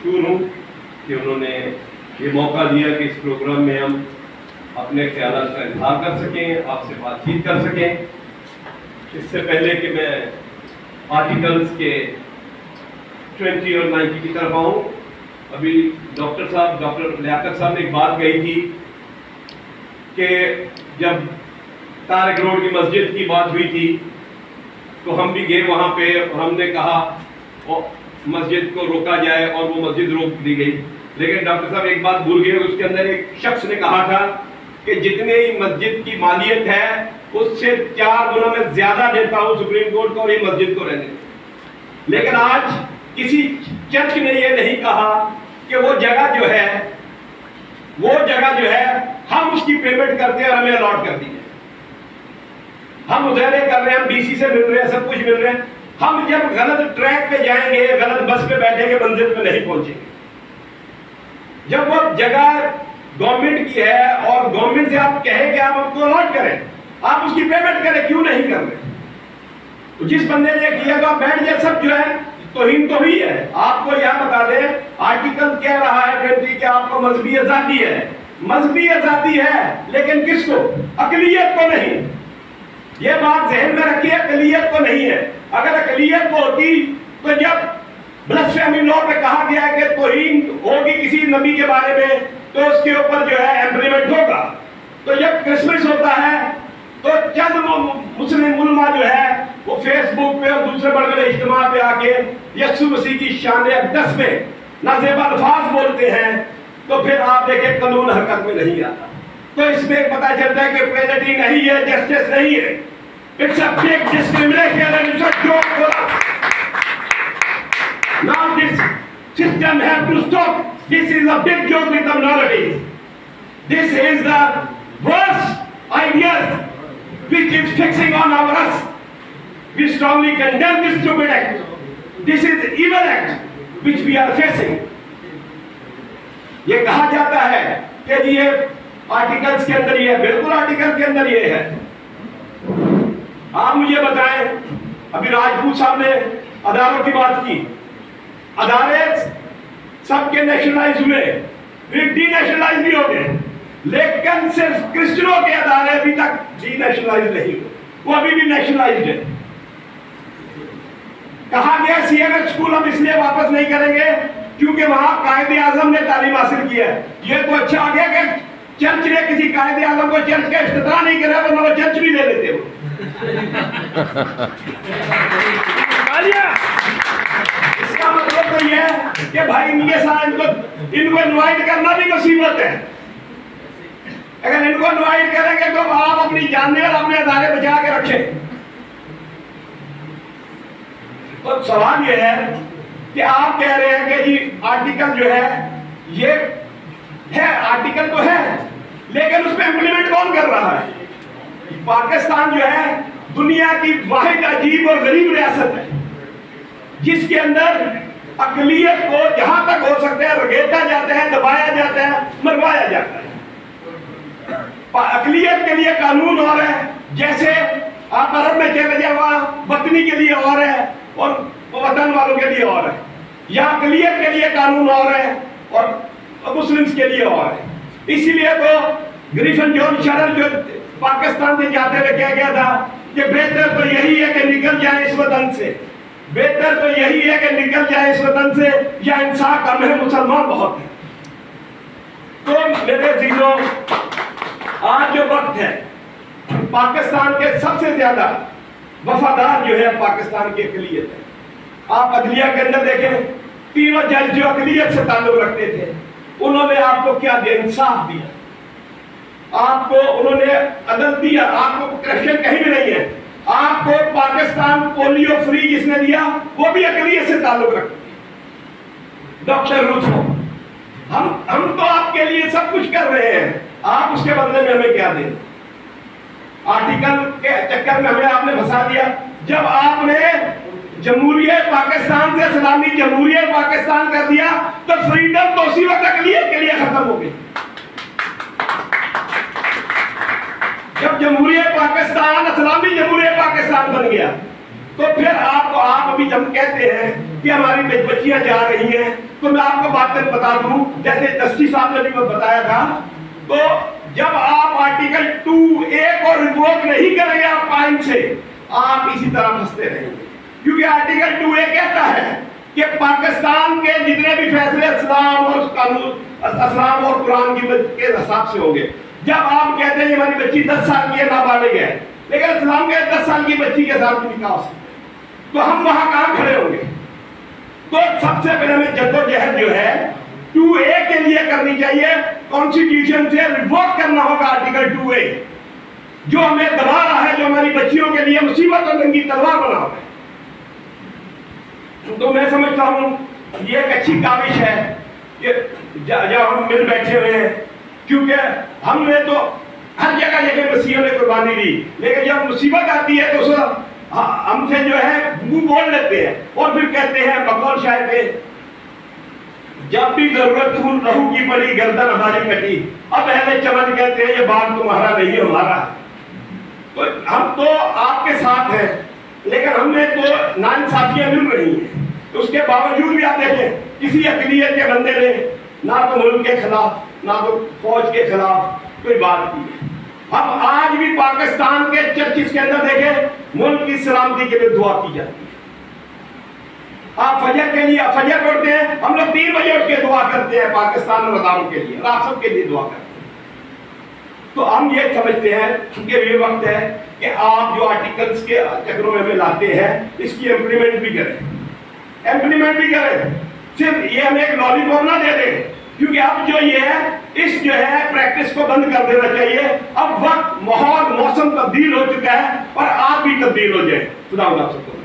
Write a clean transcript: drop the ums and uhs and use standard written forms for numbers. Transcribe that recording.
मशहूर हूँ कि उन्होंने ये मौका दिया कि इस प्रोग्राम में हम अपने ख्यालात का इजहार कर सकें, आपसे बातचीत कर सकें। इससे पहले कि मैं आर्टिकल्स के 20 और 90 की तरफ आऊँ, अभी डॉक्टर लियाकत साहब ने एक बात कही थी कि जब तारिक रोड की मस्जिद की बात हुई थी तो हम भी गए वहाँ पे और हमने कहा मस्जिद को रोका जाए और वो मस्जिद रोक दी गई। लेकिन डॉक्टर साहब एक बात भूल गए, उसके अंदर एक शख्स ने कहा था कि जितने मस्जिद की मालियत है उससे 4 गुना में ज्यादा देता हूँ सुप्रीम कोर्ट को और ये मस्जिद को रहने। लेकिन आज किसी चर्च ने ये नहीं कहा कि वो जगह जो है हम उसकी पेमेंट करते हैं और हमें अलॉट कर दी जाए। हम मुजाहरे कर रहे हैं, हम डीसी से मिल रहे हैं, सब कुछ मिल रहे हैं। हम जब गलत ट्रैक पे जाएंगे, गलत बस पे बैठेंगे, मंजिल पे नहीं पहुंचेंगे। जब वो जगह गवर्नमेंट की है और गवर्नमेंट से आप कहें कि आप उसको अलॉट करें, आप उसकी पेमेंट करें, क्यों नहीं कर रहे? तो जिस बंदे ने किया तो बैठ जाए, सब जो है तौहीन तो ही है। आपको यह बता दें, आर्टिकल कह रहा है 20 कि आपको मजहबी आजादी है। मजहबी आजादी है, लेकिन किसको? अकलियत को नहीं। यह बात जहन में रखिए, अकलियत को नहीं है। अगर अकलियत को होती तो जब ब्लस्फेमी लॉ पे कहा गया है कि तौहीन होगी किसी नबी के बारे में तो उसके ऊपर जो है इम्प्लीमेंट होगा। तो जब क्रिसमस होता है तो चंद मुस्लिम उलमा जो है वो फेसबुक पे और दूसरे बड़े बड़े इज्तिमा पे आके यीशु मसीह की शान अक़दस में नाज़ेब अल्फाज बोलते हैं, तो फिर आप देखें कानून हरकत में नहीं आता। तो इसमें पता चलता है कि इक्वालिटी नहीं है, जस्टिस नहीं है। It's a big discrimination and it's a joke for us. Now this system has to stop. This is a big joke with the minorities. This is the worst ideas which is fixing on us. We strongly condemn this stupid act. This is evil act which we are facing. ये कहा जाता है कि ये articles के अंदर ये है, बिल्कुल आर्टिकल के अंदर ये है। आप मुझे बताएं, अभी राजपूत साहब ने अदारों की बात की। अदारे सबके नेशनलाइज हुए, फिर डीनेशनलाइज भी हो गए, लेकिन सिर्फ क्रिश्चियनों के अदारे अभी तक डीनेशनलाइज नहीं हुए, वो अभी भी नेशनलाइज्ड है। कहा गया सीएमएच स्कूल हम इसलिए वापस नहीं करेंगे क्योंकि वहां कायदे आजम ने तालीम हासिल की है। ये तो अच्छा आ गया कि चर्च ने किसी कायदे आजम को चर्च का इफ्तिताह नहीं करा, वरना वो चर्च भी ले लेते हो। इसका मतलब तो यह है कि भाई इनके साथ इनको इनवाइट करना भी मुसीबत है। अगर इनको इनवाइट करेंगे तो आप अपनी जान और अपने अदारे बचा के रखें। तो सवाल यह है कि आप कह रहे हैं कि जी आर्टिकल जो है ये है, आर्टिकल तो है, लेकिन उसमें इंप्लीमेंट कौन कर रहा है? पाकिस्तान जो है दुनिया की वाहिद अजीब और गरीब रियासत है जिसके अंदर अकलियत को जहां तक हो सकता है रगेटा जाता है, दबाया जाता है, मरवाया जाता है। अकलियत के लिए कानून और है, जैसे आप अरब में चले जाओ, वतनी के लिए और है और वतन वालों के लिए और है। यहाँ अकलियत के लिए कानून और है और मुस्लिम्स के लिए और है। इसीलिए तो ग्रिफिन जॉन शरल जो पाकिस्तान से जाते हुए कह गया था कि बेहतर तो यही है कि निकल जाए इस वतन से, बेहतर तो यही है कि निकल जाए इस वतन से, या इंसान कम है, मुसलमान बहुत है। तो मेरे अजीजों, आज जो वक्त है, पाकिस्तान के सबसे ज्यादा वफादार जो है पाकिस्तान की अकलियत है। आप अदलिया के अंदर देखें, तीनों जज जो अकलियत से ताल्लुक रखते थे, उन्होंने आपको क्या दिया? इंसाफ दिया, आपको उन्होंने अदल दिया, आपको करप्शन कहीं भी नहीं है। आपको पाकिस्तान पोलियो फ्री जिसने दिया वो भी अकलियत से ताल्लुक रखते हैं। डॉक्टर रूथो, हम तो आपके लिए सब कुछ कर रहे हैं, आप उसके बदले में हमें क्या दें? आर्टिकल के चक्कर में हमें आपने फंसा दिया। जब आपने जमहूरियत पाकिस्तान से इस्लामी जमहूरियत पाकिस्तान कर दिया तो फ्रीडम तो उसी वक्त अकलियत के लिए खत्म हो गई। जब जमहूरियत पाकिस्तान इस्लामी जमहूरियत पाकिस्तान बन गया तो फिर आप अभी जब कहते हैं कि हमारी बच्चियां जा रही हैं, तो मैं आपको बात बता दूं, जैसे जस्टिस साहब ने भी बताया था, तो जब आप आर्टिकल 2A को रिवोक नहीं करेंगे आप आइन से, आप इसी तरह फंसते रहेंगे। क्योंकि आर्टिकल 2A कहता है कि पाकिस्तान के जितने भी फैसले इस्लाम और कानून, इस्लाम और कुरान के हिसाब से होंगे। जब आप कहते हैं हमारी बच्ची 10 साल की है, नाबालिग है, लेकिन इस्लाम के 10 साल की बच्ची के साथ निकाह हो सकता है, तो हम वहां कहां खड़े होंगे? तो सबसे पहले हमें जद्दोजहद जो है 2A के लिए करनी चाहिए, कॉन्स्टिट्यूशन से रिवोक करना होगा आर्टिकल 2A, जो हमें दबा रहा है, जो हमारी बच्चियों के लिए मुसीबत और नंगी तलवार बना हुआ है। तो मैं समझता हूं ये एक अच्छी काविश है कि जब हम मिल बैठे हुए हैं, क्योंकि हमने तो हर जगह जगह मसीहों ने कुर्बानी दी, लेकिन जब मुसीबत आती है तो हमसे जो है मुंह बोल लेते हैं और फिर कहते हैं बकौल शायर के, जब भी जरूरत लहू की पड़ी गर्दन हमारी कटी, अब अहले चमन कहते हैं ये बात तुम्हारा नहीं हमारा। तो हम तो आपके साथ हैं, लेकिन हमें तो नाइंसाफियां मिल रही हैं, तो उसके बावजूद भी आप देखें किसी अक़लियत के बंदे ने ना तो मुल्क के खिलाफ ना तो फौज के खिलाफ कोई बात की है। हम आज भी पाकिस्तान के चर्चिस के अंदर देखें मुल्क की सलामती के लिए दुआ की जाती है। आप फजर के लिए फजर पढ़ते हैं, हम लोग 3 बजे उठ के दुआ करते हैं पाकिस्तान में रदारों के लिए, आप सबके लिए दुआ करते हैं। तो हम ये समझते हैं कि ये वक्त है कि आप जो आर्टिकल्स के चक्रों में लाते हैं इसकी इम्प्लीमेंट भी करें, सिर्फ ये हमें एक लॉलीपॉप ना दे दें, क्योंकि अब जो ये है इस जो है प्रैक्टिस को बंद कर देना चाहिए। अब वक्त, माहौल, मौसम तब्दील हो चुका है और आप भी तब्दील हो जाए। खुदा हाफ़िज़।